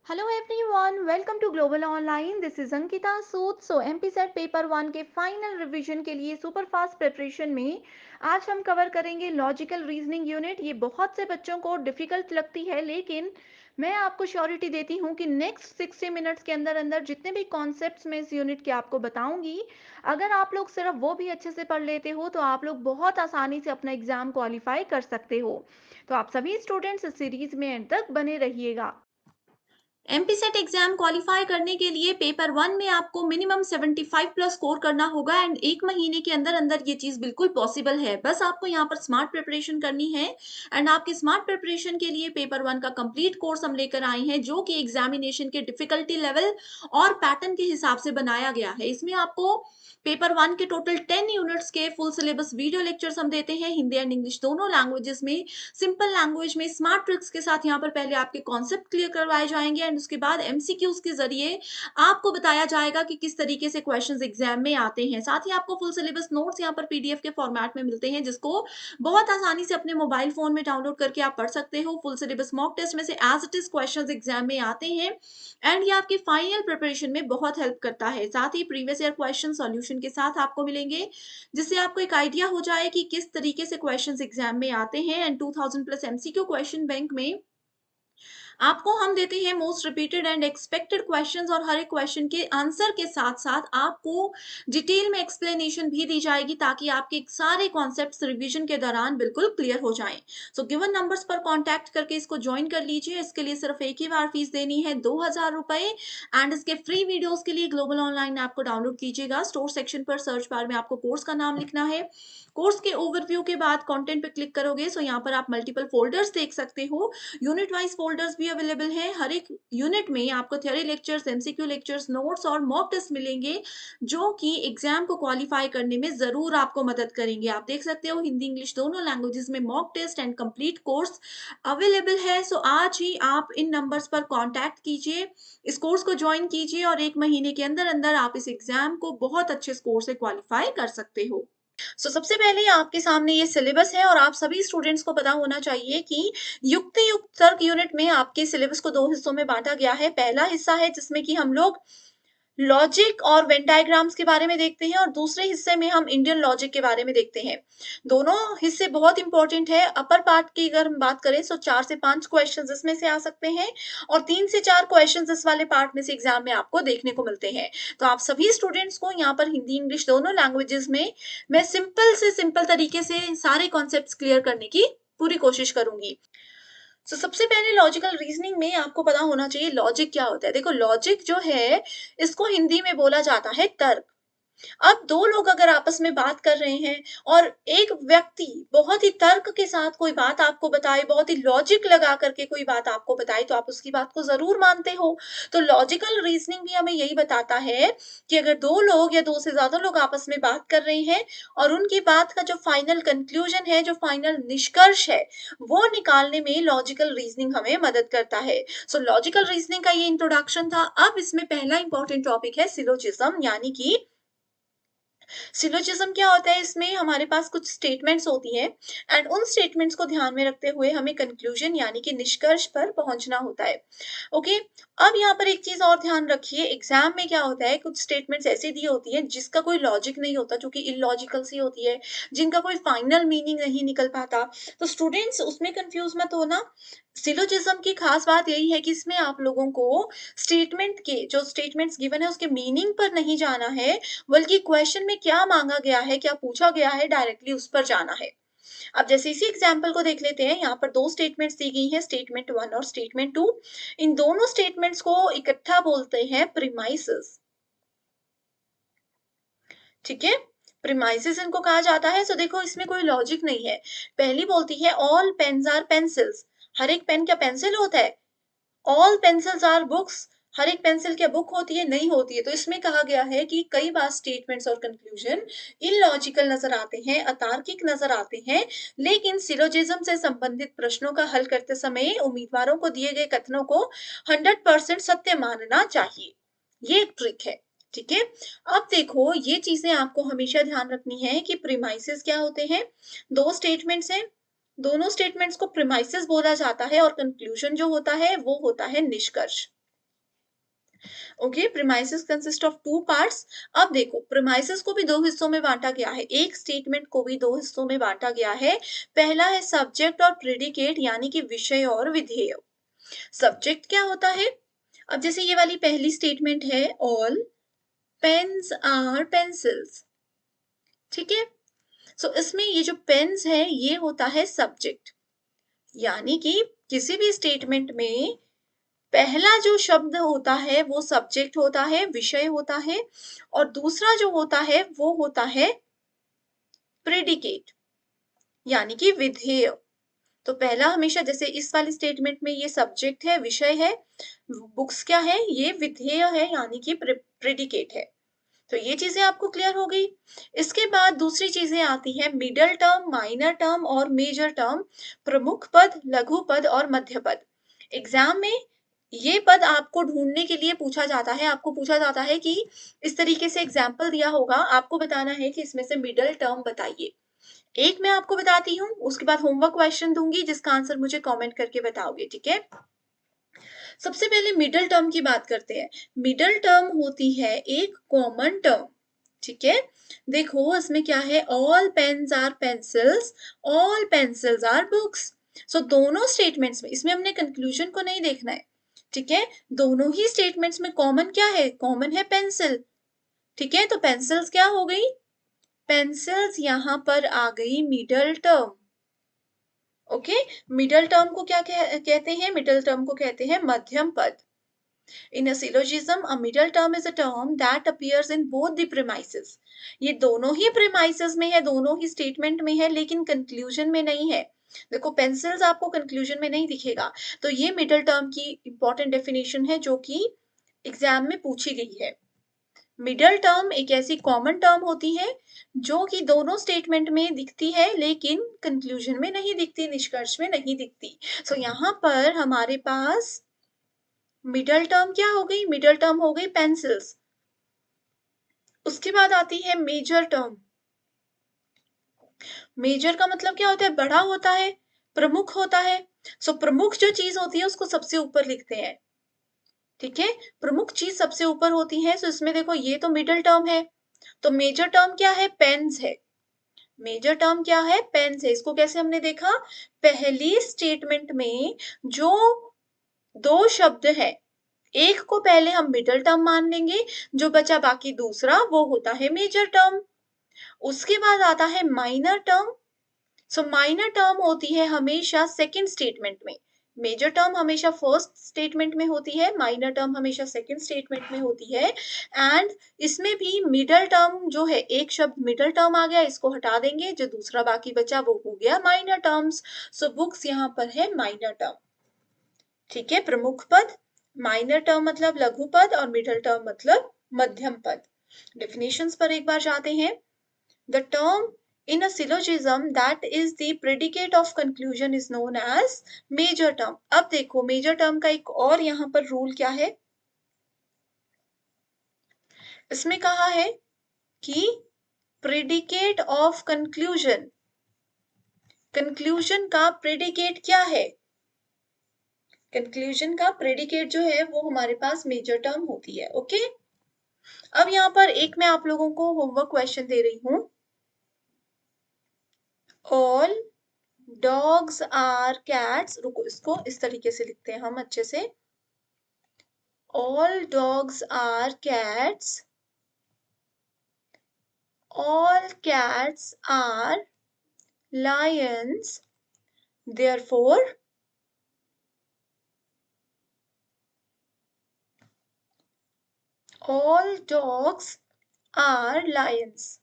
Hello everyone, welcome to global online. This is Ankita Sood. MP SET paper one के final revision के लिए super fast preparation में आज हम कवर करेंगे लॉजिकल रीजनिंग यूनिट। ये बहुत से बच्चों को डिफिकल्ट लगती है, लेकिन मैं आपको श्योरिटी देती हूँ कि नेक्स्ट 60 मिनट्स के अंदर अंदर जितने भी कॉन्सेप्ट्स मैं इस यूनिट के आपको बताऊंगी, अगर आप लोग सिर्फ वो भी अच्छे से पढ़ लेते हो तो आप लोग बहुत आसानी से अपना एग्जाम क्वालिफाई कर सकते हो। तो आप सभी स्टूडेंट्स इस सीरीज में एंड तक बने रहिएगा। एमपीसेट एग्जाम क्वालिफाई करने के लिए पेपर वन में आपको मिनिमम 75 प्लस स्कोर करना होगा एंड एक महीने के अंदर अंदर ये चीज बिल्कुल पॉसिबल है। बस आपको यहाँ पर स्मार्ट प्रिपरेशन करनी है एंड आपके स्मार्ट प्रिपरेशन के लिए पेपर वन का कंप्लीट कोर्स हम लेकर आए हैं, जो कि एग्जामिनेशन के डिफिकल्टी लेवल और पैटर्न के हिसाब से बनाया गया है। इसमें आपको पेपर वन के टोटल 10 यूनिट्स के फुल सिलेबस वीडियो लेक्चर्स हम देते हैं, हिंदी एंड इंग्लिश दोनों लैंग्वेजेस में, सिंपल लैंग्वेज में, स्मार्ट ट्रिक्स के साथ। यहाँ पर पहले आपके कॉन्सेप्ट क्लियर करवाए जाएंगे एंड उसके बाद एमसीक्यूज के जरिए आपको बताया जाएगा कि किस तरीके से क्वेश्चंस एग्जाम में आते हैं। साथ ही आपको फुल सिलेबस नोट्स यहाँ पर पीडीएफ के फॉर्मेट में मिलते हैं, जिसको बहुत आसानी से अपने मोबाइल फोन में डाउनलोड करके आप पढ़ सकते हो। फुल सिलेबस मॉक टेस्ट में से as it is questions exam में आते हैं एंड ये आपकी फाइनल प्रिपरेशन में बहुत हेल्प करता है। साथ ही प्रीवियस ईयर क्वेश्चन सॉल्यूशन के साथ आपको मिलेंगे, जिससे आपको एक आइडिया हो जाए कि किस तरीके से क्वेश्चंस एग्जाम में आते हैं। And 2000 plus MCQ question bank में आपको हम देते हैं most repeated and expected questions, और हर एक क्वेश्चन के आंसर के साथ साथ आपको डिटेल में एक्सप्लेनेशन भी दी जाएगी, ताकि आपके सारे कॉन्सेप्ट्स रिवीजन के दौरान बिल्कुल क्लियर हो जाएं। सो गिवन नंबर्स पर कांटेक्ट करके इसको ज्वाइन कर लीजिए। इसके लिए सिर्फ एक ही बार फीस देनी है, 2000 रुपए। एंड इसके फ्री वीडियोस के लिए ग्लोबल ऑनलाइन ऐप को डाउनलोड कीजिएगा। स्टोर सेक्शन पर सर्च बार में आपको कोर्स का नाम लिखना है। कोर्स के ओवरव्यू के बाद कंटेंट पे क्लिक करोगे, सो यहाँ पर आप मल्टीपल फोल्डर्स देख सकते हो। यूनिट वाइज फोल्डर्स भी अवेलेबल हैं। हर एक यूनिट में आपको theory lectures, MCQ lectures, notes और मॉक टेस्ट मिलेंगे, जो कि एग्जाम को क्वालिफाई करने में जरूर आपको मदद करेंगे। आप देख सकते हो हिंदी इंग्लिश दोनों लैंग्वेजेस में mock test and complete course available है। सो आज ही आप इन नंबर्स पर कांटेक्ट कीजिए, इस कोर्स को ज्वाइन कीजिए और एक महीने के अंदर अंदर आप इस एग्जाम को बहुत अच्छे स्कोर से क्वालिफाई कर सकते हो। सबसे पहले आपके सामने ये सिलेबस है और आप सभी स्टूडेंट्स को पता होना चाहिए कि युक्ति युक्त तर्क यूनिट में आपके सिलेबस को दो हिस्सों में बांटा गया है। पहला हिस्सा है जिसमें कि हम लोग लॉजिक और वेन डायग्राम्स के बारे में देखते हैं, और दूसरे हिस्से में हम इंडियन लॉजिक के बारे में देखते हैं। दोनों हिस्से बहुत इंपॉर्टेंट है। अपर पार्ट की अगर हम बात करें तो 4 से 5 क्वेश्चंस इसमें से आ सकते हैं, और 3 से 4 क्वेश्चंस इस वाले पार्ट में से एग्जाम में आपको देखने को मिलते हैं। तो आप सभी स्टूडेंट्स को यहाँ पर हिंदी इंग्लिश दोनों लैंग्वेजेस में मैं सिंपल से सिंपल तरीके से सारे कॉन्सेप्ट्स क्लियर करने की पूरी कोशिश करूंगी। सबसे पहले लॉजिकल रीजनिंग में आपको पता होना चाहिए लॉजिक क्या होता है। देखो, लॉजिक जो है इसको हिंदी में बोला जाता है तर्क। अब दो लोग अगर आपस में बात कर रहे हैं और एक व्यक्ति बहुत ही तर्क के साथ कोई बात आपको बताए, बहुत ही लॉजिक लगा करके कोई बात आपको बताए, तो आप उसकी बात को जरूर मानते हो। तो लॉजिकल रीजनिंग भी हमें यही बताता है कि अगर दो लोग या दो से ज्यादा लोग आपस में बात कर रहे हैं और उनकी बात का जो फाइनल कंक्लूजन है, जो फाइनल निष्कर्ष है, वो निकालने में लॉजिकल रीजनिंग हमें मदद करता है। लॉजिकल रीजनिंग का ये इंट्रोडक्शन था। अब इसमें पहला इंपॉर्टेंट टॉपिक है सिलोजिज्म, यानी कि सिलोजिज्म क्या होता है। इसमें हमारे पास कुछ स्टेटमेंट्स होती हैं एंड उन स्टेटमेंट्स को ध्यान में रखते हुए हमें कंक्लूजन यानी कि निष्कर्ष पर पहुंचना होता है। ओके, अब यहाँ पर एक चीज और ध्यान रखिए, एग्जाम में क्या होता है, कुछ स्टेटमेंट्स ऐसी दी होती हैं जिसका कोई लॉजिक नहीं होता, जो कि इलॉजिकल सी होती है, जिनका कोई फाइनल मीनिंग नहीं निकल पाता। तो स्टूडेंट्स उसमें कंफ्यूज मत होना। सिलोजिज्म की खास बात यही है कि इसमें आप लोगों को स्टेटमेंट के जो स्टेटमेंट्स गिवन है उसके मीनिंग पर नहीं जाना है, बल्कि क्वेश्चन में क्या मांगा गया है, क्या पूछा गया है, डायरेक्टली उस पर जाना है। अब जैसे इसी एग्जाम्पल को देख लेते हैं। यहाँ पर दो स्टेटमेंट्स दी गई हैं, स्टेटमेंट वन और स्टेटमेंट टू। इन दोनों स्टेटमेंट्स को इकट्ठा बोलते हैं प्रीमाइसेस। ठीक है, प्रीमाइसेस इनको कहा जाता है। सो देखो, इसमें कोई लॉजिक नहीं है। पहली बोलती है ऑल पेन्स आर पेंसिल्स। हर एक पेन क्या पेंसिल होता है? All pencils are books. हर एक पेंसिल क्या बुक होती है? नहीं होती है। तो इसमें कहा गया है कि कई बार स्टेटमेंट्स और कंक्लूजन इलॉजिकल नजर आते हैं, अतार्किक नजर आते हैं, लेकिन सिलोजिज्म से संबंधित प्रश्नों का हल करते समय उम्मीदवारों को दिए गए कथनों को 100% सत्य मानना चाहिए। ये एक ट्रिक है। ठीक है, अब देखो, ये चीजें आपको हमेशा ध्यान रखनी है कि प्रीमाइसेस क्या होते हैं। दो स्टेटमेंट्स हैं, दोनों स्टेटमेंट्स को प्रीमाइसेस बोला जाता है और कंक्लूजन जो होता है वो होता है निष्कर्ष। Okay, premises consist of two parts. अब देखो, प्रीमाइसेस को भी दो हिस्सों में बांटा गया है, एक स्टेटमेंट को भी दो हिस्सों में बांटा गया है। पहला है सब्जेक्ट और प्रेडिकेट, यानी कि विषय और विधेय। सब्जेक्ट क्या होता है? अब जैसे ये वाली पहली स्टेटमेंट है, ऑल पेन्स आर पेंसिल्स, ठीक है। सो इसमें ये जो पेन्स है ये होता है सब्जेक्ट, यानी कि किसी भी स्टेटमेंट में पहला जो शब्द होता है वो सब्जेक्ट होता है, विषय होता है, और दूसरा जो होता है वो होता है प्रेडिकेट, यानी कि विधेय। तो पहला हमेशा, जैसे इस वाली स्टेटमेंट में ये सब्जेक्ट है, विषय है, बुक्स क्या है, ये विधेय है, यानी कि प्रेडिकेट है। तो ये चीजें आपको क्लियर हो गई। इसके बाद दूसरी चीजें आती है मिडल टर्म, माइनर टर्म और मेजर टर्म, प्रमुख पद, लघु पद और मध्य पद। एग्जाम में ये पद आपको ढूंढने के लिए पूछा जाता है, आपको पूछा जाता है कि इस तरीके से एग्जाम्पल दिया होगा, आपको बताना है कि इसमें से मिडल टर्म बताइए। एक मैं आपको बताती हूँ, उसके बाद होमवर्क क्वेश्चन दूंगी जिसका आंसर मुझे कमेंट करके बताओगे, ठीक है। सबसे पहले मिडल टर्म की बात करते हैं। मिडल टर्म होती है एक कॉमन टर्म, ठीक है। देखो इसमें क्या है, all pens are pencils, all pencils are books. So दोनों स्टेटमेंट्स में, इसमें हमने कंक्लूजन को नहीं देखना है, ठीक है। दोनों ही स्टेटमेंट्स में कॉमन क्या है, कॉमन है पेंसिल, ठीक है। तो पेंसिल्स क्या हो गई, पेंसिल्स यहां पर आ गई middle term. Okay, middle term को क्या कहते हैं, मिडल टर्म को कहते हैं मध्यम पद। In a syllogism, a middle term is a term that appears in both the premises. ये दोनों ही premises में है, दोनों ही statement में है, लेकिन conclusion में नहीं है। देखो पेंसिल्स आपको कंक्लूजन में नहीं दिखेगा, तो ये मिडल टर्म की इंपॉर्टेंट डेफिनेशन है जो कि एग्जाम में पूछी गई है। मिडल टर्म एक ऐसी कॉमन टर्म होती है जो कि दोनों स्टेटमेंट में दिखती है लेकिन कंक्लूजन में नहीं दिखती, निष्कर्ष में नहीं दिखती। सो यहाँ पर हमारे पास मिडल टर्म क्या हो गई, मिडल टर्म हो गई पेंसिल्स। उसके बाद आती है मेजर टर्म। मेजर का मतलब क्या होता है, बड़ा होता है, प्रमुख होता है। सो प्रमुख जो चीज होती है उसको सबसे ऊपर लिखते हैं, ठीक है। प्रमुख चीज सबसे ऊपर होती है। सो इसमें देखो ये तो मिडल टर्म है, तो मेजर टर्म क्या है, पेन्स है। मेजर टर्म क्या है, पेन्स है। इसको कैसे हमने देखा, पहली स्टेटमेंट में जो दो शब्द है, एक को पहले हम मिडल टर्म मान लेंगे, जो बचा बाकी दूसरा वो होता है मेजर टर्म। उसके बाद आता है माइनर टर्म। सो माइनर टर्म होती है हमेशा सेकंड स्टेटमेंट में, मेजर टर्म हमेशा फर्स्ट स्टेटमेंट में होती है, माइनर टर्म हमेशा सेकंड स्टेटमेंट में होती है। एंड इसमें भी मिडल टर्म जो है, एक शब्द मिडल टर्म आ गया, इसको हटा देंगे, जो दूसरा बाकी बचा वो हो गया माइनर टर्म्स। सो बुक्स यहाँ पर है माइनर टर्म, ठीक है। प्रमुख पद, माइनर टर्म मतलब लघु पद, और मिडल टर्म मतलब मध्यम पद। डेफिनेशंस पर एक बार जाते हैं। The term in a syllogism that is the predicate of conclusion is known as major term. अब देखो मेजर टर्म का एक और यहाँ पर रूल क्या है, इसमें कहा है कि प्रेडिकेट ऑफ कंक्लूजन, कंक्लूजन का प्रेडिकेट क्या है, कंक्लूजन का प्रेडिकेट जो है वो हमारे पास मेजर टर्म होती है। ओके, अब यहाँ पर एक मैं आप लोगों को होमवर्क क्वेश्चन दे रही हूँ। ऑल डॉग्स आर कैट्स, रुको इसको इस तरीके से लिखते हैं हम अच्छे से। All dogs are cats, all cats are lions, therefore all dogs are lions,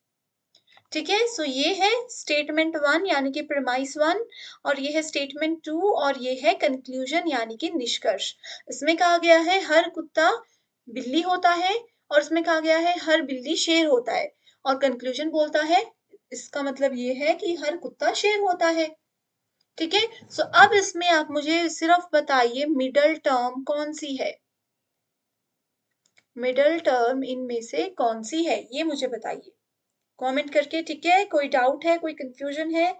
ठीक है। सो ये है स्टेटमेंट वन यानी कि प्रीमाइस वन, और ये है स्टेटमेंट टू, और ये है कंक्लूजन यानी कि निष्कर्ष। इसमें कहा गया है हर कुत्ता बिल्ली होता है, और इसमें कहा गया है हर बिल्ली शेर होता है, और कंक्लूजन बोलता है, इसका मतलब ये है कि हर कुत्ता शेर होता है, ठीक है। सो अब इसमें आप मुझे सिर्फ बताइए मिडल टर्म कौन सी है, मिडल टर्म इनमें से कौन सी है, ये मुझे बताइए कमेंट करके, ठीक है। कोई डाउट है, कोई कंफ्यूजन है,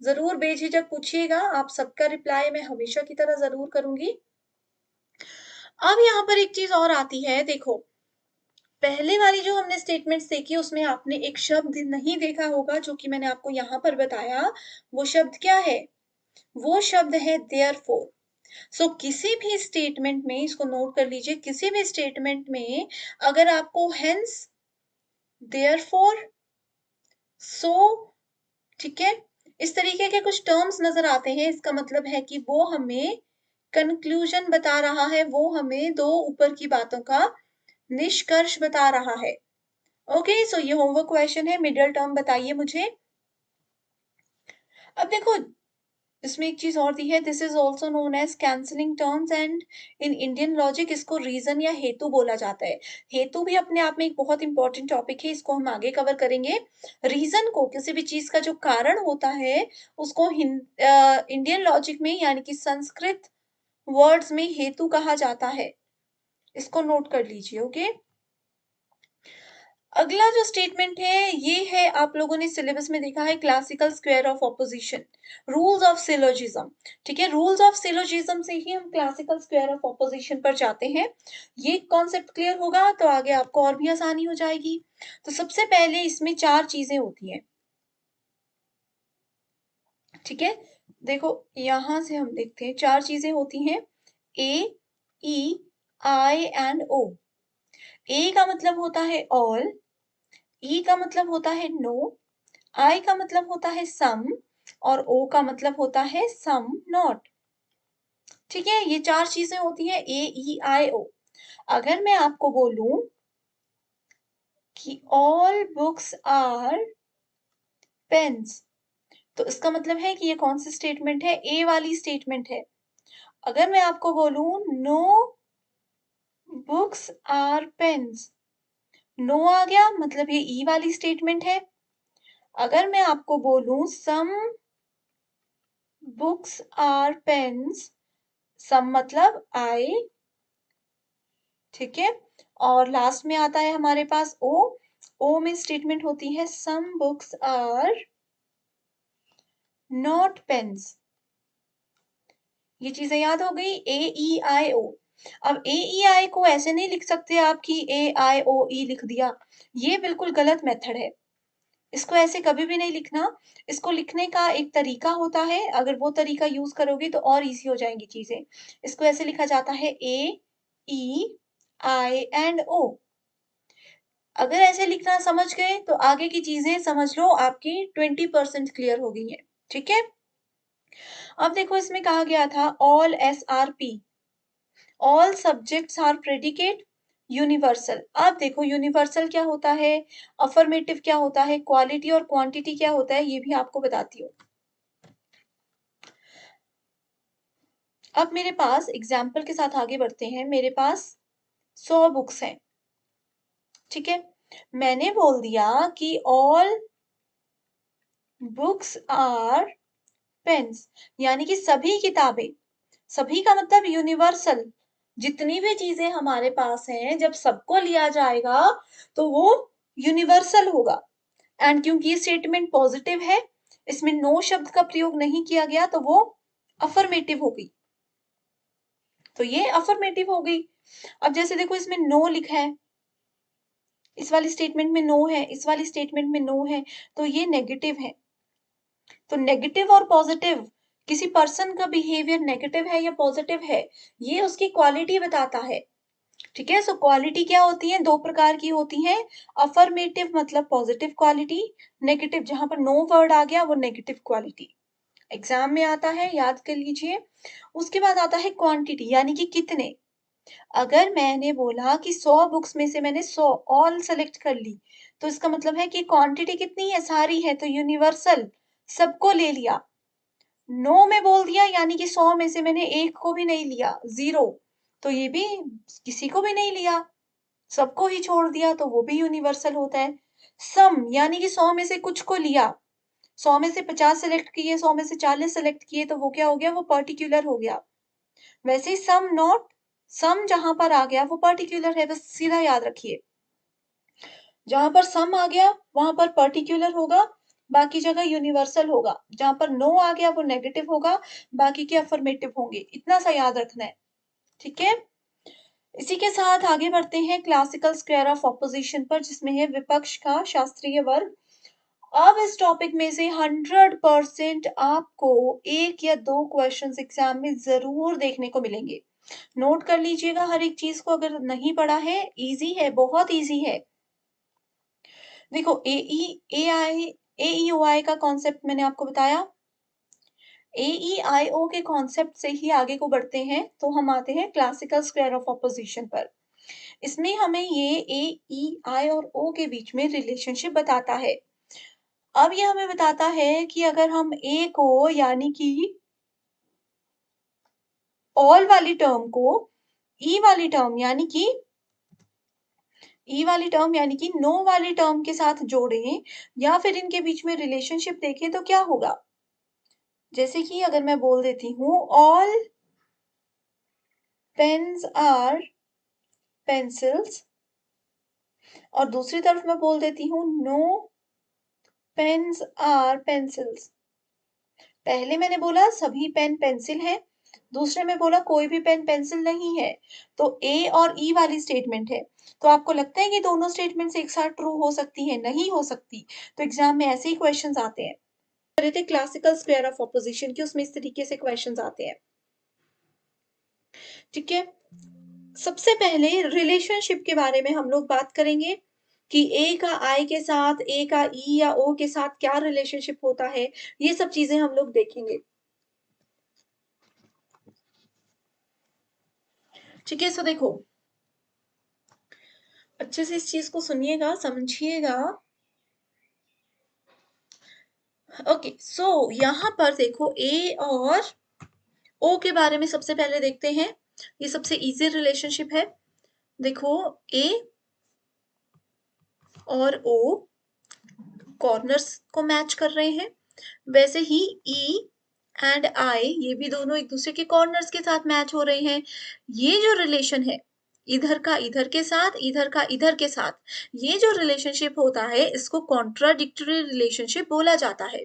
जरूर बेझिझक पूछिएगा, आप सबका रिप्लाई मैं हमेशा की तरह जरूर करूंगी। अब यहाँ पर एक चीज और आती है, देखो पहले वाली जो हमने स्टेटमेंट्स देखी उसमें आपने एक शब्द नहीं देखा होगा जो कि मैंने आपको यहाँ पर बताया। वो शब्द क्या है? वो शब्द है देयरफॉर। सो किसी भी स्टेटमेंट में, इसको नोट कर लीजिए, किसी भी स्टेटमेंट में अगर आपको हेंस, देयरफॉर, सो, ठीक है, इस तरीके के कुछ टर्म्स नजर आते हैं, इसका मतलब है कि वो हमें कंक्लूजन बता रहा है, वो हमें दो ऊपर की बातों का निष्कर्ष बता रहा है। ओके, सो ये होमवर्क क्वेश्चन है, मिडिल टर्म बताइए मुझे। अब देखो, इसमें एक चीज और दी है, this is also known as cancelling terms, and in Indian logic इसको रीजन या हेतु बोला जाता है। हेतु भी अपने आप में एक बहुत इंपॉर्टेंट टॉपिक है, इसको हम आगे कवर करेंगे। रीजन को, किसी भी चीज का जो कारण होता है, उसको इंडियन लॉजिक में यानी कि संस्कृत वर्ड्स में हेतु कहा जाता है। इसको नोट कर लीजिए। ओके, अगला जो स्टेटमेंट है ये है, आप लोगों ने सिलेबस में देखा है, classical square of opposition, rules of syllogism. ठीक है, रूल्स ऑफ सिलोजिज्म से ही हम क्लासिकल स्क्वायर ऑफ ऑपोजिशन पर जाते हैं। ये कॉन्सेप्ट क्लियर होगा तो आगे आपको और भी आसानी हो जाएगी। तो सबसे पहले इसमें चार चीजें होती हैं। ठीक है, देखो यहां से हम देखते हैं, चार चीजें होती हैं, ए, ई, आई एंड ओ। ए का मतलब होता है ऑल, ई का मतलब होता है नो, आई का मतलब होता है सम, और ओ का मतलब होता है सम नॉट। ठीक है, ये चार चीजें होती हैं, ए, ई, आई, ओ। अगर मैं आपको बोलूं कि ऑल बुक्स आर पेन्स, तो इसका मतलब है कि ये कौन सी स्टेटमेंट है? ए वाली स्टेटमेंट है। अगर मैं आपको बोलूं no books are pens, no आ गया, मतलब ये ई वाली स्टेटमेंट है। अगर मैं आपको बोलूं सम बुक्स आर पेन्स, सम मतलब आई, ठीक है, और लास्ट में आता है हमारे पास ओ। ओ में स्टेटमेंट होती है some books are not pens. ये चीजें याद हो गई, ए, ई, आई, ओ। अब ए, ई, आई को ऐसे नहीं लिख सकते आप कि ए, आई, ओ, ई लिख दिया, ये बिल्कुल गलत मेथड है। इसको ऐसे कभी भी नहीं लिखना। इसको लिखने का एक तरीका होता है, अगर वो तरीका यूज करोगे तो और इजी हो जाएंगी चीजें। इसको ऐसे लिखा जाता है ए, ई, आई एंड ओ। अगर ऐसे लिखना समझ गए तो आगे की चीजें समझ लो आपकी 20% क्लियर हो गई है। ठीक है, अब देखो इसमें कहा गया था all S are P, all subjects are predicate universal. अब देखो यूनिवर्सल क्या होता है, अफर्मेटिव क्या होता है, क्वालिटी और क्वांटिटी क्या होता है, ये भी आपको बताती हूँ। अब मेरे पास एग्जाम्पल के साथ आगे बढ़ते हैं, मेरे पास 100 बुक्स हैं। ठीक है, मैंने बोल दिया कि ऑल बुक्स आर पेन्स, यानी कि सभी किताबें, सभी का मतलब यूनिवर्सल, जितनी भी चीजें हमारे पास हैं जब सबको लिया जाएगा तो वो यूनिवर्सल होगा। एंड क्योंकि ये स्टेटमेंट पॉजिटिव है, इसमें नो शब्द का प्रयोग नहीं किया गया, तो वो अफर्मेटिव हो गई। तो ये अफर्मेटिव हो गई। अब जैसे देखो इसमें नो लिखा है, इस वाली स्टेटमेंट में नो है, इस वाली स्टेटमेंट में नो है, तो ये नेगेटिव है। तो नेगेटिव और पॉजिटिव, किसी पर्सन का बिहेवियर नेगेटिव है या पॉजिटिव है, ये उसकी क्वालिटी बताता है। ठीक है, सो क्वालिटी क्या होती है? दो प्रकार की होती है, अफर्मेटिव मतलब पॉजिटिव क्वालिटी, नेगेटिव जहां पर नो वर्ड आ गया वो नेगेटिव क्वालिटी। एग्जाम में आता है, याद कर लीजिए। उसके बाद आता है क्वांटिटी, यानी कि कितने। अगर मैंने बोला कि 100 बुक्स में से मैंने 100 ऑल सेलेक्ट कर ली, तो इसका मतलब है कि क्वांटिटी कितनी है? सारी है, तो यूनिवर्सल, सबको ले लिया। नो में बोल दिया यानी कि 100 में से मैंने एक को भी नहीं लिया, जीरो, तो ये भी किसी को भी नहीं लिया, सबको ही छोड़ दिया, तो वो भी यूनिवर्सल होता है। सम यानी कि 100 में से कुछ को लिया, 100 में से 50 सेलेक्ट किए, 100 में से 40 सेलेक्ट किए, तो वो क्या हो गया? वो पर्टिकुलर हो गया। वैसे ही सम नॉट, सम जहां पर आ गया वो पर्टिकुलर है, बस सीधा याद रखिए। जहां पर सम आ गया वहां पर पर्टिकुलर होगा, बाकी जगह यूनिवर्सल होगा। जहां पर नो आ गया वो नेगेटिव होगा, बाकी के अफर्मेटिव होंगे। इतना सा याद रखना है। ठीक है, इसी के साथ आगे बढ़ते हैं क्लासिकल स्क्वायर ऑफ ऑपोजिशन पर, जिसमें है विपक्ष का शास्त्रीय वर्ग। अब इस टॉपिक में से 100% आपको 1 या 2 क्वेश्चंस एग्जाम में ज़रूर देखने को मिलेंगे। नोट कर लीजिएगा हर एक चीज़ को, अगर नहीं पढ़ा है, ईज़ी है, बहुत ईज़ी है। देखो AEOI का कॉन्सेप्ट मैंने आपको बताया। AEIO के कॉन्सेप्ट से ही आगे को बढ़ते हैं, तो हम आते हैं क्लासिकल स्क्वायर ऑफ ऑपोजिशन पर। इसमें हमें ये AEI और O के बीच में रिलेशनशिप बताता है। अब ये हमें बताता है कि अगर हम A को यानी कि ऑल वाली टर्म को E वाली टर्म यानी कि नो वाली टर्म के साथ जोड़ें या फिर इनके बीच में रिलेशनशिप देखें तो क्या होगा? जैसे कि अगर मैं बोल देती हूँ ऑल पेन्स आर पेंसिल्स और दूसरी तरफ मैं बोल देती हूँ नो पेन्स आर पेंसिल्स। पहले मैंने बोला सभी पेन पेंसिल हैं, दूसरे में बोला कोई भी पेन पेंसिल नहीं है। तो ए और ई वाली स्टेटमेंट है। तो आपको लगता है कि दोनों स्टेटमेंट्स एक साथ ट्रू हो सकती हैं? नहीं हो सकती। तो एग्जाम में ऐसे ही क्वेश्चंस आते हैं। रहे थे क्लासिकल स्क्वायर ऑफ ऑपोजिशन की, उसमें इस तरीके से क्वेश्चंस आते हैं। ठीक है, सबसे पहले रिलेशनशिप के बारे में हम लोग बात करेंगे कि ए का आई के साथ, ए का ई या ओ के साथ क्या रिलेशनशिप होता है, ये सब चीजें हम लोग देखेंगे। ठीक है, सो देखो अच्छे से इस चीज को सुनिएगा, समझिएगा। ओके, सो यहाँ पर देखो ए और ओ के बारे में सबसे पहले देखते हैं। ये सबसे इजी रिलेशनशिप है। देखो ए और ओ कॉर्नर्स को मैच कर रहे हैं, वैसे ही ई एंड आई ये भी दोनों एक दूसरे के कॉर्नर्स के साथ मैच हो रहे हैं। ये जो रिलेशन है इधर का इधर के साथ, इधर का इधर के साथ, ये जो रिलेशनशिप होता है इसको कॉन्ट्राडिक्टरी रिलेशनशिप बोला जाता है।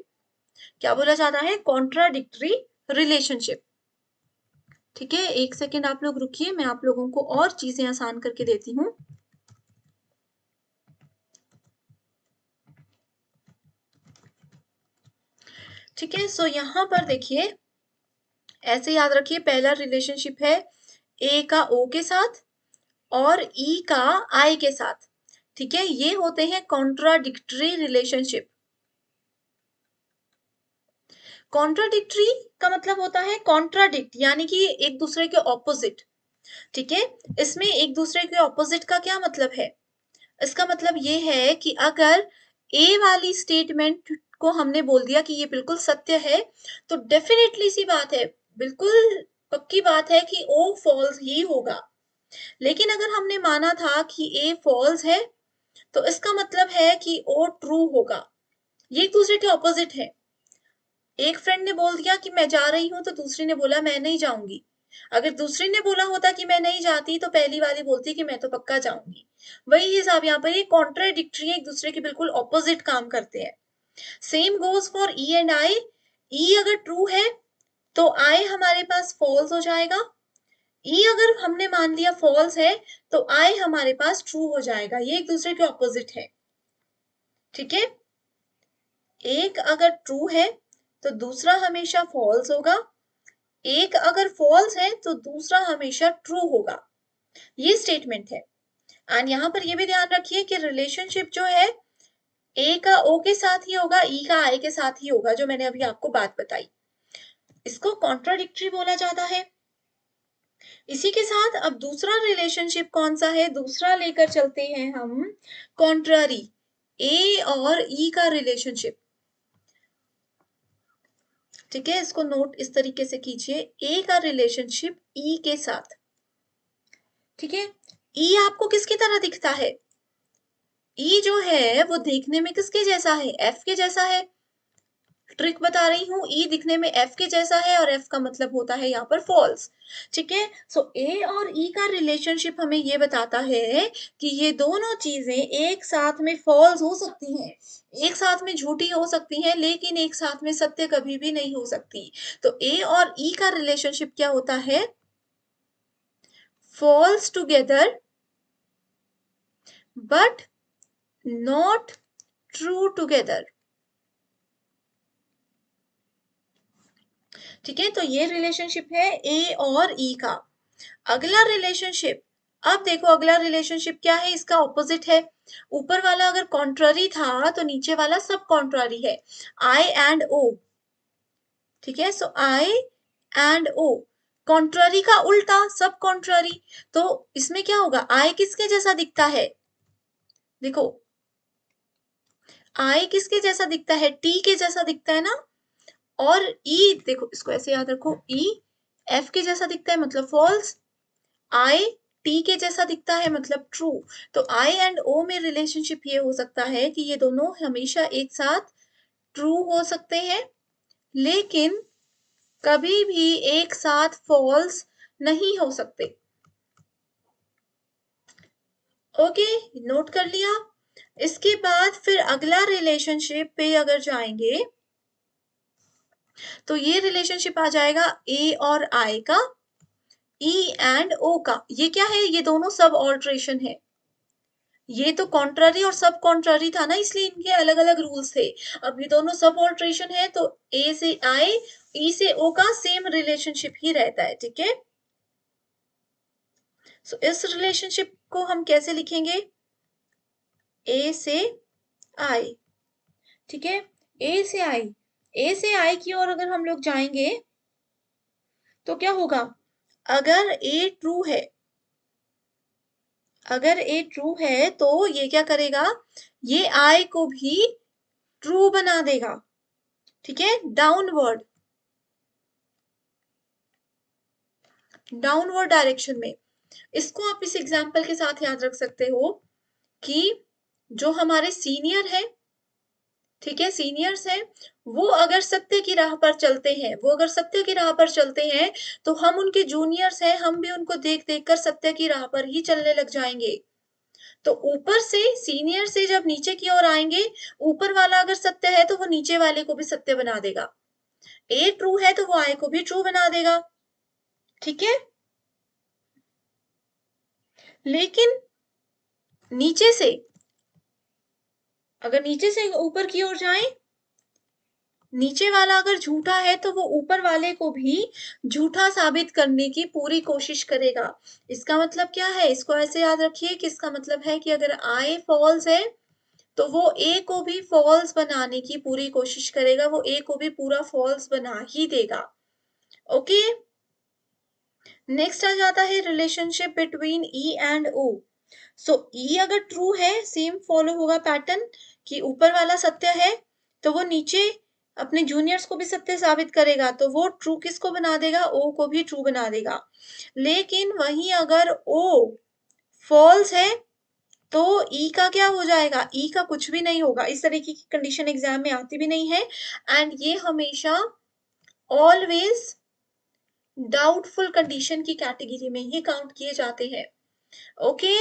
क्या बोला जाता है? Contradictory relationship. ठीक है, एक सेकेंड आप लोग रुकिए, मैं आप लोगों को और चीजें आसान करके देती हूँ। ठीक है, सो यहाँ पर देखिए, ऐसे याद रखिए, पहला रिलेशनशिप है ए का ओ के साथ और ई का आई के साथ। ठीक है, ये होते हैं कॉन्ट्राडिक्टरी रिलेशनशिप। कॉन्ट्राडिक्टरी का मतलब होता है कॉन्ट्राडिक्ट, यानी कि एक दूसरे के ऑपोजिट। ठीक है, इसमें एक दूसरे के ऑपोजिट का क्या मतलब है? इसका मतलब ये है कि अगर ए वाली स्टेटमेंट को हमने बोल दिया कि ये बिल्कुल सत्य है, तो डेफिनेटली सी बात है, बिल्कुल पक्की बात है कि ओ फॉल्स ही होगा। लेकिन अगर हमने माना था कि ए फॉल्स है, तो इसका मतलब है कि ओ ट्रू होगा। ये एक दूसरे के ऑपोजिट है। एक फ्रेंड ने बोल दिया कि मैं जा रही हूँ, तो दूसरी ने बोला मैं नहीं जाऊंगी। अगर दूसरी ने बोला होता कि मैं नहीं जाती, तो पहली वाली बोलती कि मैं तो पक्का जाऊंगी। वही हिसाब यहाँ पर, ये कॉन्ट्राडिक्टरी है, एक दूसरे के बिल्कुल ऑपोजिट काम करते हैं। Same goes for E and I. E अगर ट्रू है तो आई हमारे पास फॉल्स हो जाएगा। ई अगर हमने मान लिया फॉल्स है, तो आई हमारे पास ट्रू हो जाएगा। ये एक दूसरे के ऑपोजिट है। ठीक है, एक अगर ट्रू है तो दूसरा हमेशा फॉल्स होगा, एक अगर फॉल्स है तो दूसरा हमेशा ट्रू होगा। ये स्टेटमेंट है। एंड यहाँ पर ये भी ध्यान रखिए कि रिलेशनशिप जो है ए का ओ के साथ ही होगा, ई का आई के साथ ही होगा, जो मैंने अभी आपको बात बताई। इसको कॉन्ट्राडिक्टरी बोला जाता है। इसी के साथ अब दूसरा रिलेशनशिप कौन सा है? दूसरा लेकर चलते हैं हम, कॉन्ट्रारी, ए और ई का रिलेशनशिप। ठीक है, इसको नोट इस तरीके से कीजिए, ए का रिलेशनशिप ई के साथ। ठीक है, ई आपको किसकी तरह दिखता है? ई जो है वो देखने में किसके जैसा है? एफ के जैसा है। ट्रिक बता रही हूँ, ई दिखने में एफ के जैसा है और एफ का मतलब होता है यहाँ पर फॉल्स। ठीक है, सो ए और ई का रिलेशनशिप हमें ये बताता है कि ये दोनों चीजें एक साथ में फॉल्स हो सकती हैं, एक साथ में झूठी हो सकती हैं, लेकिन एक साथ में सत्य कभी भी नहीं हो सकती। तो ए और ई का रिलेशनशिप क्या होता है? falls together but not true together। ठीक है, तो ये रिलेशनशिप है ए और ई का। अगला रिलेशनशिप, अब देखो अगला रिलेशनशिप क्या है, इसका ऑपोजिट है। ऊपर वाला अगर कॉन्ट्ररी था तो नीचे वाला सब कॉन्ट्ररी है, आई एंड ओ। ठीक है, सो आई एंड ओ, कॉन्ट्ररी का उल्टा सब कॉन्ट्ररी। तो इसमें क्या होगा, आई किसके जैसा दिखता है, देखो आई किसके जैसा दिखता है, टी के जैसा दिखता है ना। और ई देखो, इसको ऐसे याद रखो, ई एफ के जैसा दिखता है मतलब फॉल्स, आई टी के जैसा दिखता है मतलब ट्रू। तो आई एंड ओ में रिलेशनशिप ये हो सकता है कि ये दोनों हमेशा एक साथ ट्रू हो सकते हैं, लेकिन कभी भी एक साथ फॉल्स नहीं हो सकते। ओके, नोट कर लिया। इसके बाद फिर अगला रिलेशनशिप पे अगर जाएंगे तो ये रिलेशनशिप आ जाएगा ए और आई का, ई एंड ओ का। ये क्या है, ये दोनों सब ऑल्ट्रेशन है। ये तो कॉन्ट्ररी और सब कॉन्ट्ररी था ना, इसलिए इनके अलग अलग रूल्स थे। अब ये दोनों सब ऑल्ट्रेशन है तो ए से आई, ई से ओ का सेम रिलेशनशिप ही रहता है। ठीक है, सो इस रिलेशनशिप को हम कैसे लिखेंगे, ए से आई। ठीक है, ए से आई, ए से आई की ओर अगर हम लोग जाएंगे तो क्या होगा, अगर ए ट्रू है, अगर ए ट्रू है तो ये क्या करेगा, ये आई को भी ट्रू बना देगा। ठीक है, डाउनवर्ड, डाउनवर्ड डायरेक्शन में। इसको आप इस एग्जाम्पल के साथ याद रख सकते हो कि जो हमारे सीनियर है, ठीक है, सीनियर्स हैं, वो अगर सत्य की राह पर चलते हैं, वो अगर सत्य की राह पर चलते हैं तो हम उनके जूनियर्स हैं, हम भी उनको देख देख कर सत्य की राह पर ही चलने लग जाएंगे। तो ऊपर से सीनियर से जब नीचे की ओर आएंगे, ऊपर वाला अगर सत्य है तो वो नीचे वाले को भी सत्य बना देगा, ए ट्रू है तो वो आई को भी ट्रू बना देगा। ठीक है, लेकिन नीचे से, अगर नीचे से ऊपर की ओर जाए, नीचे वाला अगर झूठा है तो वो ऊपर वाले को भी झूठा साबित करने की पूरी कोशिश करेगा। इसका मतलब क्या है, इसको ऐसे याद रखिए कि इसका मतलब है कि अगर आई फॉल्स है तो वो ए को भी फॉल्स बनाने की पूरी कोशिश करेगा, वो ए को भी पूरा फॉल्स बना ही देगा। ओके, नेक्स्ट आ जाता है रिलेशनशिप बिटवीन ई एंड ओ। सो ई अगर ट्रू है, सेम फॉलो होगा पैटर्न कि ऊपर वाला सत्य है तो वो नीचे अपने जूनियर्स को भी सत्य साबित करेगा, तो वो ट्रू किसको बना देगा, ओ को भी ट्रू बना देगा। लेकिन वहीं अगर ओ फॉल्स है तो ई का क्या हो जाएगा, ई का कुछ भी नहीं होगा। इस तरीके की कंडीशन एग्जाम में आती भी नहीं है, एंड ये हमेशा ऑलवेज डाउटफुल कंडीशन की कैटेगरी में ही काउंट किए जाते हैं। ओके,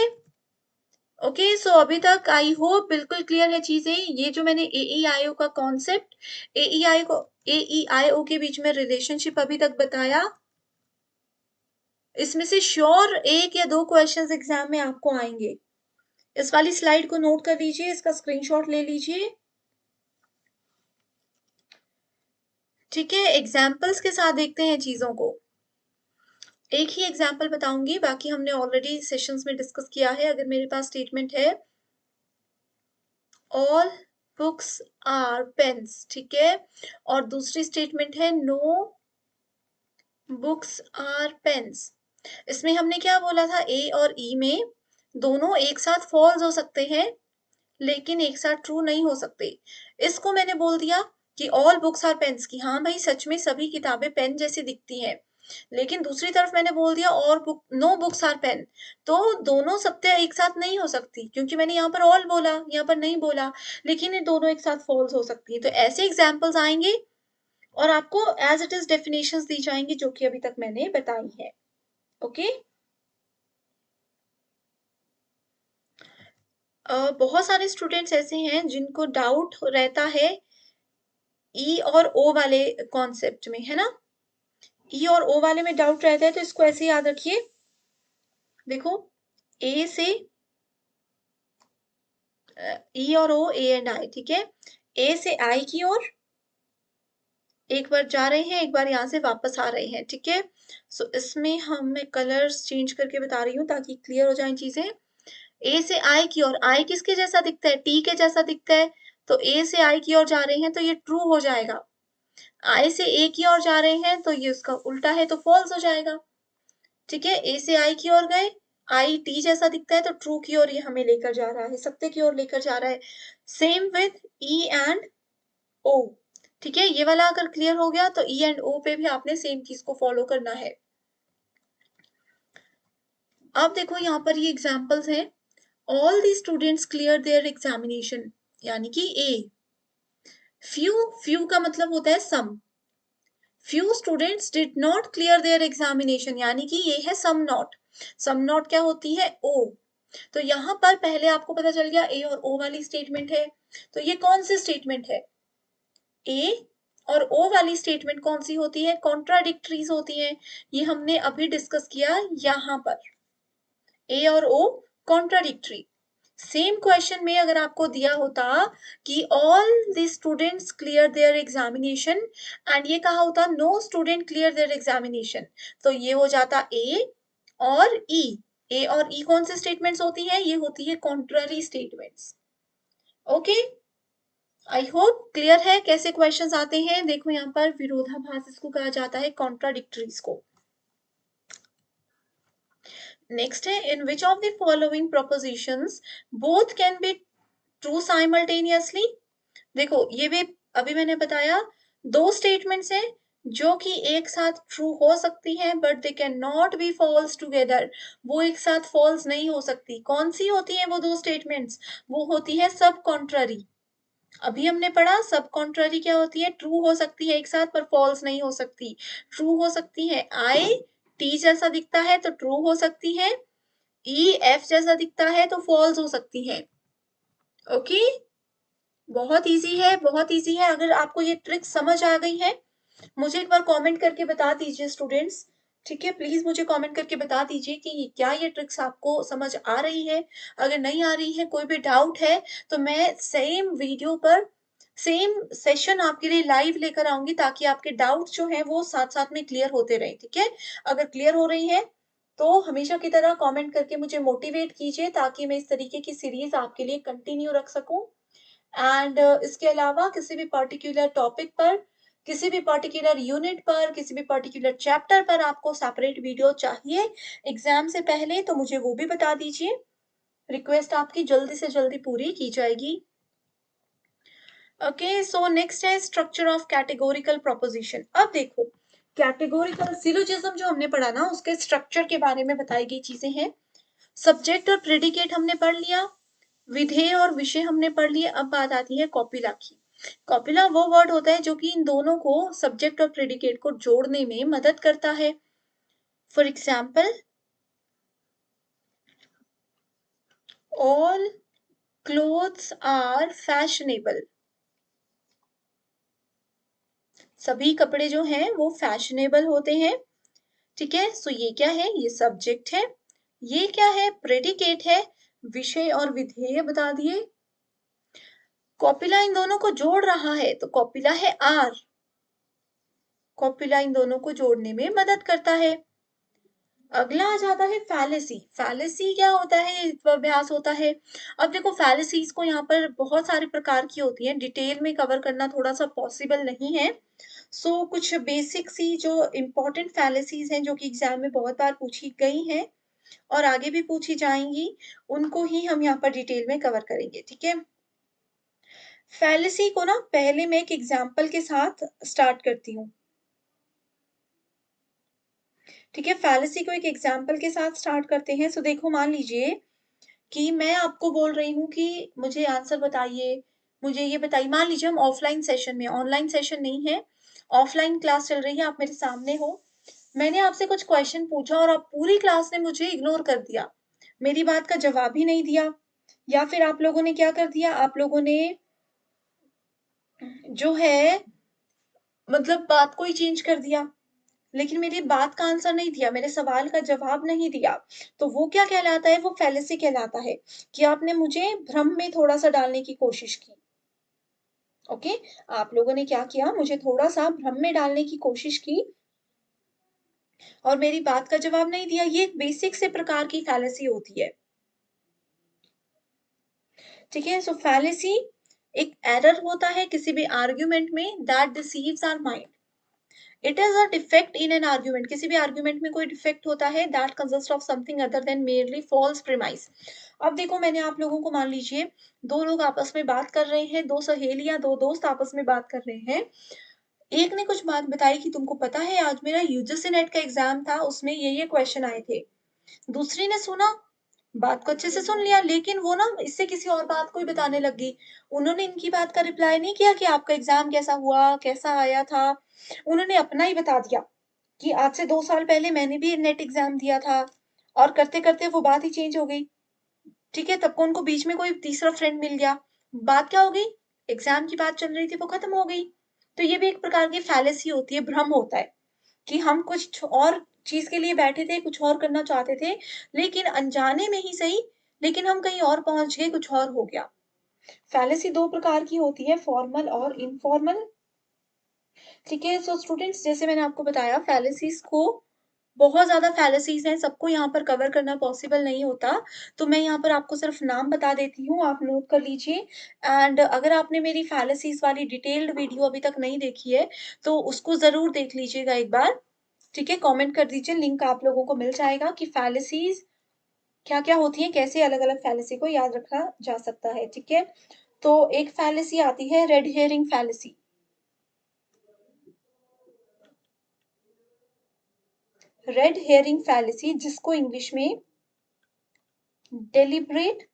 ओके, सो अभी तक आई होप बिल्कुल क्लियर है चीजें। ये जो मैंने AEIO का कॉन्सेप्ट, AEIO के बीच में रिलेशनशिप अभी तक बताया, इसमें से श्योर एक या दो क्वेश्चंस एग्जाम में आपको आएंगे। इस वाली स्लाइड को नोट कर लीजिए, इसका स्क्रीनशॉट ले लीजिए। ठीक है, एग्जाम्पल्स के साथ देखते हैं चीजों को। एक ही एग्जाम्पल बताऊंगी, बाकी हमने ऑलरेडी सेशंस में डिस्कस किया है। अगर मेरे पास स्टेटमेंट है ऑल बुक्स आर पेन्स, ठीक है, और दूसरी स्टेटमेंट है नो बुक्स आर पेन्स। इसमें हमने क्या बोला था, ए और ई में दोनों एक साथ फॉल्स हो सकते हैं लेकिन एक साथ ट्रू नहीं हो सकते। इसको मैंने बोल दिया कि ऑल बुक्स आर पेन्स की, हाँ भाई सच में सभी किताबें पेन जैसी दिखती हैं, लेकिन दूसरी तरफ मैंने बोल दिया और book no books are pen, तो दोनों सत्य एक साथ नहीं हो सकती, क्योंकि मैंने यहाँ पर ऑल बोला, यहाँ पर नहीं बोला, लेकिन ये दोनों एक साथ फॉल्स हो सकती है। तो ऐसे एग्जाम्पल्स आएंगे और आपको एज इट इज डेफिनेशंस दी जाएंगी जो कि अभी तक मैंने बताई है। ओके, बहुत सारे स्टूडेंट्स ऐसे हैं जिनको डाउट रहता है ई और ओ वाले कॉन्सेप्ट में, है ना, ई और ओ वाले में डाउट रहता है, तो इसको ऐसे याद रखिए देखो, ए से ई और ओ, ए एंड आई, ठीक है। ए से आई की ओर एक बार जा रहे हैं, एक बार यहाँ से वापस आ रहे हैं, ठीक है। सो इसमें हम मैं कलर्स चेंज करके बता रही हूँ ताकि क्लियर हो जाए चीजें। ए से आई की ओर, आई किसके जैसा दिखता है, टी के जैसा दिखता है, तो ए से आई की ओर जा रहे हैं तो ये ट्रू हो जाएगा। आई से ए की ओर जा रहे हैं तो ये उसका उल्टा है तो फॉल्स हो जाएगा, ठीक है। ए से आई की ओर गए, आई टी जैसा दिखता है तो ट्रू की ओर ये हमें लेकर जा रहा है, सत्य की ओर लेकर जा रहा है। सेम विथ ई एंड ओ, ठीक है। ये वाला अगर क्लियर हो गया तो ई एंड ओ पे भी आपने सेम चीज को फॉलो करना है। अब देखो यहाँ पर ये एग्जांपल्स हैं। All the students clear their examination, यानी कि ए। फ्यू, फ्यू का मतलब होता है some. Few students did not clear their examination, यानी कि ये है सम नॉट। सम नॉट क्या होती है, ओ। तो यहाँ पर पहले आपको पता चल गया ए और ओ वाली स्टेटमेंट है, तो ये कौन सी स्टेटमेंट है, ए और ओ वाली स्टेटमेंट कौन सी होती है, कॉन्ट्राडिक्टरीज होती है। ये हमने अभी डिस्कस किया यहाँ पर, ए और ओ कॉन्ट्राडिक्टरी। सेम क्वेश्चन में अगर आपको दिया होता कि all the students clear their examination and ये कहा होता no student clear their examination, तो ये हो जाता ए और ई। ए और ई कौन से स्टेटमेंट्स होती हैं, ये होती है contrary statements. Okay, I hope clear है कैसे क्वेश्चंस आते हैं। देखो यहाँ पर विरोधाभास इसको कहा जाता है, कॉन्ट्राडिक्टरीज को। नेक्स्ट है, in which of the following propositions both can be true simultaneously. देखो ये भी अभी मैंने बताया, दो स्टेटमेंट्स हैं जो कि एक साथ ट्रू हो सकती हैं but they can not be false together, वो एक साथ फॉल्स नहीं हो सकती। कौन सी होती है वो दो स्टेटमेंट्स, वो होती है सब कॉन्ट्ररी। अभी हमने पढ़ा सब कॉन्ट्ररी क्या होती है, ट्रू हो सकती है एक साथ पर फॉल्स नहीं हो सकती। ट्रू हो सकती है आई टी जैसा दिखता है तो ट्रू हो सकती है, ई एफ जैसा दिखता है तो फॉल्स हो सकती है। ओके, बहुत इजी है, बहुत इजी है। अगर आपको ये ट्रिक समझ आ गई है मुझे एक बार कमेंट करके बता दीजिए स्टूडेंट्स, ठीक है। प्लीज मुझे कमेंट करके बता दीजिए कि क्या ये ट्रिक्स आपको समझ आ रही है। अगर नहीं आ रही है, कोई भी डाउट है, तो मैं सेम वीडियो पर सेम सेशन आपके लिए लाइव लेकर आऊंगी ताकि आपके डाउट जो है वो साथ साथ में क्लियर होते रहे, ठीक है। अगर क्लियर हो रही है तो हमेशा की तरह कमेंट करके मुझे मोटिवेट कीजिए ताकि मैं इस तरीके की सीरीज आपके लिए कंटिन्यू रख सकूं। एंड इसके अलावा किसी भी पर्टिकुलर टॉपिक पर, किसी भी पर्टिकुलर यूनिट पर, किसी भी पर्टिकुलर चैप्टर पर आपको सेपरेट वीडियो चाहिए एग्जाम से पहले तो मुझे वो भी बता दीजिए, रिक्वेस्ट आपकी जल्दी से जल्दी पूरी की जाएगी। ओके, सो नेक्स्ट है स्ट्रक्चर ऑफ कैटेगोरिकल प्रोपोजिशन। अब देखो कैटेगोरिकल सिलोजिज्म जो हमने पढ़ा ना उसके स्ट्रक्चर के बारे में बताई गई चीजें हैं। सब्जेक्ट और प्रेडिकेट हमने पढ़ लिया, विधेय और विषय हमने पढ़ लिए। अब बात आती है कॉपिला की। कॉपिला वो वर्ड होता है जो कि इन दोनों को सब्जेक्ट और प्रेडिकेट को जोड़ने में मदद करता है। For example, all clothes are fashionable, सभी कपड़े जो हैं वो फैशनेबल होते हैं, ठीक है। सो ये क्या है, ये सब्जेक्ट है। ये क्या है, प्रेडिकेट है। विषय और विधेय बता दिए। कॉपिला इन दोनों को जोड़ रहा है तो कॉपिला है आर, कॉपिला इन दोनों को जोड़ने में मदद करता है। अगला आ जाता है फैलेसी। फैलेसी क्या होता है, अभ्यास होता है। अब देखो फैलेसीज को यहाँ पर बहुत सारे प्रकार की होती है, डिटेल में कवर करना थोड़ा सा पॉसिबल नहीं है। सो कुछ बेसिक सी जो इम्पोर्टेंट फैलेसीज हैं जो कि एग्जाम में बहुत बार पूछी गई हैं और आगे भी पूछी जाएंगी, उनको ही हम यहाँ पर डिटेल में कवर करेंगे, ठीक है। फैलेसी को ना पहले मैं एक एग्जाम्पल के साथ स्टार्ट करती हूँ, ठीक है। फैलेसी को एक एग्जाम्पल के साथ स्टार्ट करते हैं। सो देखो मान लीजिए कि मैं आपको बोल रही हूँ कि मुझे आंसर बताइए, मुझे ये बताइए। मान लीजिए हम ऑफलाइन सेशन में, ऑनलाइन सेशन नहीं है, ऑफलाइन क्लास चल रही है, आप मेरे सामने हो, मैंने आपसे कुछ क्वेश्चन पूछा और आप पूरी क्लास ने मुझे इग्नोर कर दिया, मेरी बात का जवाब ही नहीं दिया, या फिर आप लोगों ने क्या कर दिया, आप लोगों ने जो है मतलब बात को ही चेंज कर दिया, लेकिन मेरी बात का आंसर नहीं दिया, मेरे सवाल का जवाब नहीं दिया, तो वो क्या कहलाता है? वो फैलेसी कहलाता है कि आपने मुझे भ्रम में थोड़ा-सा डालने की कोशिश की। ओके? आप लोगों ने क्या किया? मुझे थोड़ा-सा भ्रम में डालने की कोशिश की और मेरी बात का जवाब नहीं दिया। ये एक बेसिक से प्रकार की फैलेसी होती है। ठीक है? सो फैलेसी एक एरर होता है किसी भी आर्गुमेंट में that deceives our mind. It is a defect in an argument. किसी भी आर्गुमेंट में कोई डिफेक्ट होता है that consist of something other than merely false premise. अब देखो, मैंने आप लोगों को, मान लीजिए दो लोग आपस में बात कर रहे हैं, दो सहेलियां, दो दोस्त आपस में बात कर रहे हैं। एक ने कुछ बात बताई कि तुमको पता है आज मेरा यूजीसी नेट का एग्जाम था, उसमें ये क्वेश्चन आए थे। दूसरी ने सुना, बात को अच्छे से सुन लिया, लेकिन वो ना इससे किसी और बात को ही बताने लग गई। उन्होंने इनकी बात का रिप्लाई नहीं किया कि आपका एग्जाम कैसा हुआ, कैसा आया था। उन्होंने अपना ही बता दिया कि आज से 2 साल पहले मैंने भी नेट एग्जाम दिया था, और करते-करते वो बात ही चेंज हो गई। ठीक है? तब को उनको बीच में कोई तीसरा फ्रेंड मिल गया। बात क्या हो गई? एग्जाम की बात चल रही थी, वो खत्म हो गई। तो ये भी एक प्रकार की फैलेसी होती है, भ्रम होता है कि हम कुछ और चीज़ के लिए बैठे थे, कुछ और करना चाहते थे, लेकिन अनजाने में ही सही, लेकिन हम कहीं और पहुँच गए, कुछ और हो गया। फैलेसी 2 प्रकार की होती है, फॉर्मल और इनफॉर्मल। ठीक है? सो स्टूडेंट्स, जैसे मैंने आपको बताया, फैलेसीज़ को बहुत ज़्यादा फैलेसीज़ हैं, सबको यहाँ पर कवर करना पॉसिबल नहीं होता। तो मैं यहाँ पर आपको सिर्फ़ नाम बता देती हूँ, आप नोट कर लीजिए। एंड अगर आपने मेरी फैलेसीज़ वाली डिटेल्ड वीडियो अभी तक नहीं देखी है, तो उसको ज़रूर देख लीजिएगा एक बार। ठीक है? कमेंट कर दीजिए, लिंक आप लोगों को मिल जाएगा कि फैलेसीज़ क्या-क्या होती हैं, कैसे अलग-अलग फैलेसी को याद रखा जा सकता है। ठीक है? तो एक फैलेसी आती है red hearing fallacy. Red hearing fallacy, जिसको इंग्लिश में डेलिब्रेट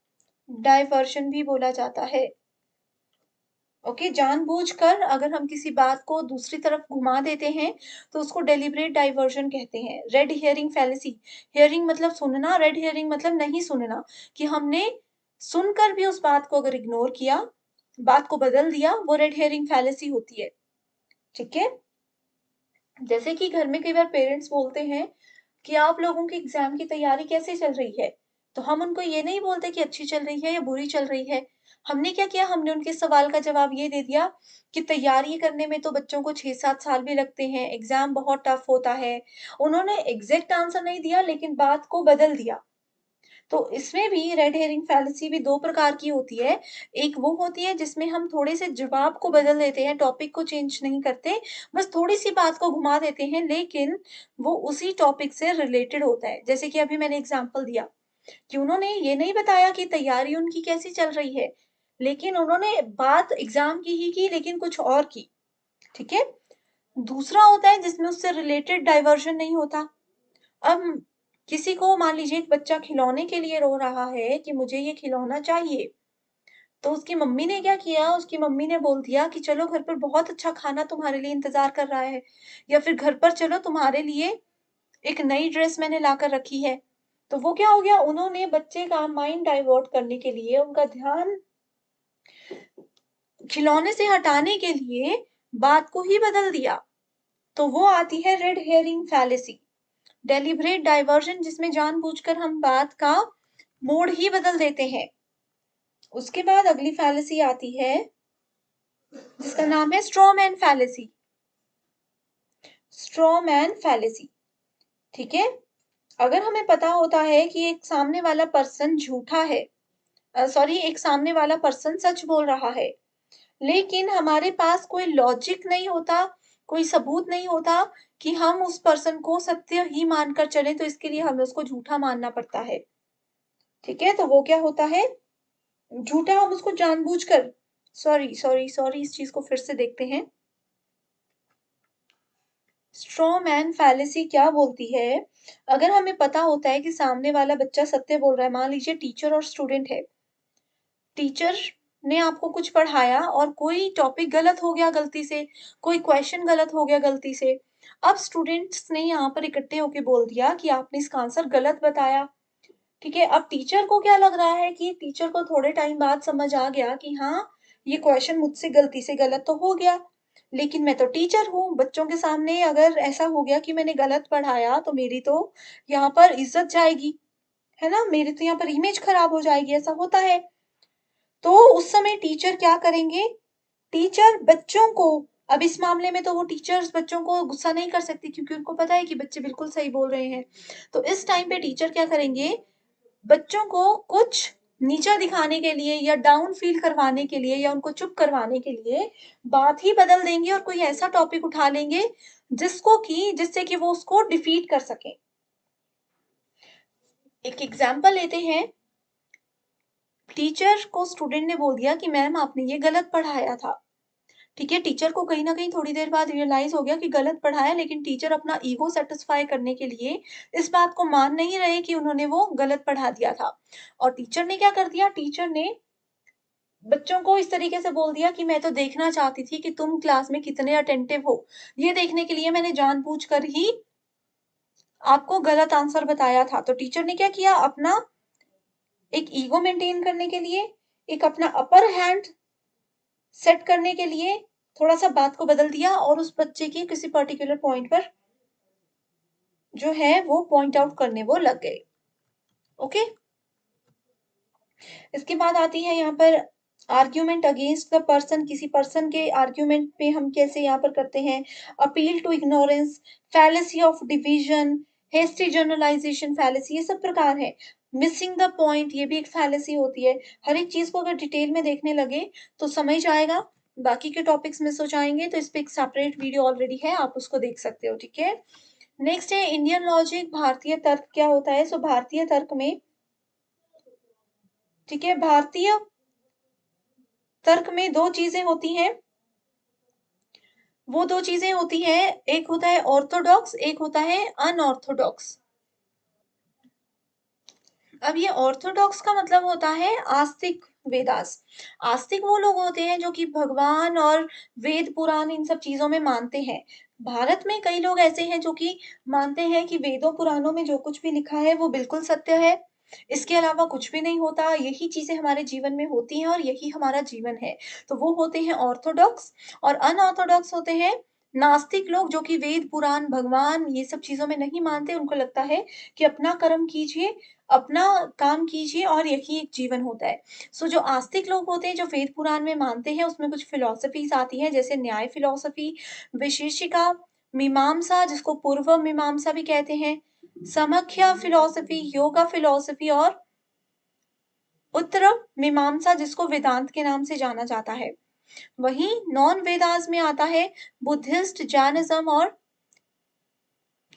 डाइवर्शन भी बोला जाता है। ओके? जानबूझकर अगर हम किसी बात को दूसरी तरफ घुमा देते हैं, तो उसको डेलिब्रेट डाइवर्शन कहते हैं। रेड हियरिंग फैलेसी, हियरिंग मतलब सुनना, रेड हियरिंग मतलब नहीं सुनना, कि हमने सुनकर भी उस बात को अगर इग्नोर किया, बात को बदल दिया, वो रेड हियरिंग फैलेसी होती है। ठीक है? जैसे कि घर में कई बार पेरेंट्स बोलते हैं कि आप लोगों की एग्जाम की तैयारी कैसे चल रही है? तो हम उनको ये नहीं बोलते कि अच्छी चल रही है या बुरी चल रही है। हमने क्या किया? हमने उनके सवाल का जवाब ये दे दिया कि तैयारी करने में तो बच्चों को 6-7 साल भी लगते हैं, एग्जाम बहुत टफ होता है। उन्होंने एग्ज़ैक्ट आंसर नहीं दिया, लेकिन बात को बदल दिया। तो इसमें भी रेड हेरिंग फैलेसी भी 2 प्रकार की होती है। एक वो होती है जिसमें हम थोड़े से जवाब को बदल देते हैं, टॉपिक को चेंज नहीं करते, बस थोड़ी-सी बात को घुमा देते हैं, लेकिन वो उसी टॉपिक से रिलेटेड होता है। जैसे कि अभी मैंने एग्ज़ाम्पल दिया कि उन्होंने ये नहीं बताया कि तैयारी उनकी कैसी चल रही है, लेकिन उन्होंने बात एग्ज़ाम की ही की, लेकिन कुछ और की। ठीक है? दूसरा होता है जिसमें उससे रिलेटेड डाइवर्जन नहीं होता। अब किसी को, मान लीजिए एक बच्चा खिलौने के लिए रो रहा है कि मुझे ये खिलौना चाहिए, तो उसकी मम्मी ने क्या किया, उसकी मम्मी ने बोल दिया कि चलो घर पर बहुत अच्छा खाना तुम्हारे लिए इंतज़ार कर रहा है, या फिर घर पर चलो तुम्हारे लिए एक नई ड्रेस मैंने लाकर रखी है। तो वो क्या हो गया, उन्होंने बच्चे का माइंड डाइवर्ट करने के लिए, उनका ध्यान खिलौने से हटाने के लिए बात को ही बदल दिया। तो वो आती है red hearing fallacy. Deliberate diversion, जिसमें जानबूझकर हम बात का मोड़ ही बदल देते हैं। उसके बाद अगली फैलेसी आती है जिसका नाम है straw man fallacy. Straw man fallacy, ठीक है? अगर हमें पता होता है कि एक सामने वाला पर्सन झूठा है, सॉरी, एक सामने वाला पर्सन सच बोल रहा है, लेकिन हमारे पास कोई लॉजिक नहीं होता, कोई सबूत नहीं होता कि हम उस पर्सन को सत्य ही मानकर चलें, तो इसके लिए हमें उसको झूठा मानना पड़ता है। ठीक है? तो वो क्या होता है? झूठा हम उसको जानबूझकर, सॉरी, सॉरी, सॉरी, इस चीज़ को फिर से देखते हैं। स्ट्रॉ मैन फैलेसी क्या बोलती है? अगर हमें पता होता है कि सामने वाला बच्चा सत्य बोल रहा है, मान लीजिए टीचर और स्टूडेंट है। टीचर ने आपको कुछ पढ़ाया और कोई टॉपिक गलत हो गया गलती से, कोई क्वेश्चन गलत हो गया गलती से। अब स्टूडेंट्स ने यहाँ पर इकट्ठे होके बोल दिया कि आपने इसका आंसर गलत बताया। ठीक है? अब टीचर को क्या लग रहा है कि टीचर को थोड़े टाइम बाद समझ आ गया कि हाँ, ये क्वेश्चन मुझसे गलती से गलत तो हो गया। लेकिन मैं तो टीचर हूँ, बच्चों के सामने अगर ऐसा हो गया कि मैंने गलत पढ़ाया तो मेरी तो यहाँ पर इज़्ज़त जाएगी, है ना? मेरी तो यहाँ पर इमेज खराब हो जाएगी, ऐसा होता है। तो उस समय टीचर क्या करेंगे? टीचर बच्चों को, अब इस मामले में तो वो टीचर्स बच्चों को गुस्सा नहीं कर सकती क्योंकि उनको पता है कि बच्चे बिल्कुल सही बोल रहे हैं। तो इस टाइम पे टीचर क्या करेंगे? बच्चों को कुछ नीचा दिखाने के लिए या डाउन फ़ील करवाने के लिए या उनको चुप करवाने के लिए बात ही बदल देंगे और कोई ऐसा टॉपिक उठा लेंगे जिससे कि वो उसको डिफीट कर सकें। एक एग्ज़ाम्पल लेते हैं, टीचर को स्टूडेंट ने बोल दिया कि मैम आपने ये गलत पढ़ाया था। ठीक है, टीचर को कहीं न कहीं थोड़ी देर बाद रियलाइज़ हो गया कि गलत पढ़ाया, लेकिन टीचर अपना ईगो सैटिस्फाई करने के लिए इस बात को मान नहीं रहे कि उन्होंने वो गलत पढ़ा दिया था। और टीचर ने क्या कर दिया? टीचर ने बच्चों को इस तरीके से बोल दिया कि मैं तो देखना चाहती थी कि तुम क्लास में कितने अटेंटिव हो। ये देखने के लिए मैंने जानबूझकर ही आपको गलत आंसर बताया था। तो टीचर ने क्या किया? अपना एक ईगो मेंटेन करने के लिए, एक अपना अपर हैंड सेट करने के लिए थोड़ा-सा बात को बदल दिया और उस बच्चे के किसी पर्टिकुलर पॉइंट पर जो है वो पॉइंट आउट करने वो लग गए। ओके? इसके बाद आती है यहाँ पर आर्ग्यूमेंट अगेंस्ट द पर्सन, किसी पर्सन के आर्ग्यूमेंट पे हम कैसे यहाँ पर करते हैं, appeal to ignorance, fallacy of division, hasty generalisation fallacy, ये सब प्रकार है। मिसिंग द पॉइंट, ये भी एक फैलेसी होती है। हर एक चीज को अगर डिटेल में देखने लगे तो समझ आएगा, बाकी के टॉपिक्स मिस हो जाएंगे, तो इस पे एक सेपरेट वीडियो ऑलरेडी है, आप उसको देख सकते हो। ठीक है, नेक्स्ट है इंडियन लॉजिक, भारतीय तर्क क्या होता है? सो भारतीय तर्क में, ठीक है, भारतीय तर्क में 2 चीज़ें होती हैं, वो 2 चीज़ें होती हैं, एक होता है ऑर्थोडॉक्स, एक होता है अनऑर्थोडॉक्स। अब ये ऑर्थोडॉक्स का मतलब होता है आस्तिक वेदास। आस्तिक वो लोग होते हैं जो कि भगवान और वेद पुराण इन सब चीज़ों में मानते हैं। भारत में कई लोग ऐसे हैं जो कि मानते हैं कि वेदों पुराणों में जो कुछ भी लिखा है वो बिल्कुल सत्य है। इसके अलावा कुछ भी नहीं होता, यही चीज़ें हमारे जीवन में होती हैं और यही हमारा जीवन है। तो वो होते हैं ऑर्थोडॉक्स, और अनऑर्थोडॉक्स होते हैं नास्तिक लोग जो कि वेद, पुराण, भगवान ये सब चीज़ों में नहीं मानते। उनको लगता है कि अपना कर्म कीजिए, अपना काम कीजिए और यही एक जीवन होता है। सो जो आस्तिक लोग होते हैं, जो वेद पुराण में मानते हैं, उसमें कुछ फिलॉसफीज़ आती हैं, जैसे न्याय फिलॉसफी, विशेषिका, मीमांसा जिसको पूर्व मीमांसा भी कहते हैं, समख्या फिलॉसफी, योगा फिलॉसफी और उत्तर मीमांसा जिसको वेदांत के नाम से जाना जाता है। वहीं नॉन वेदास में आता है बुद्धिस्ट, जैनिज़्म और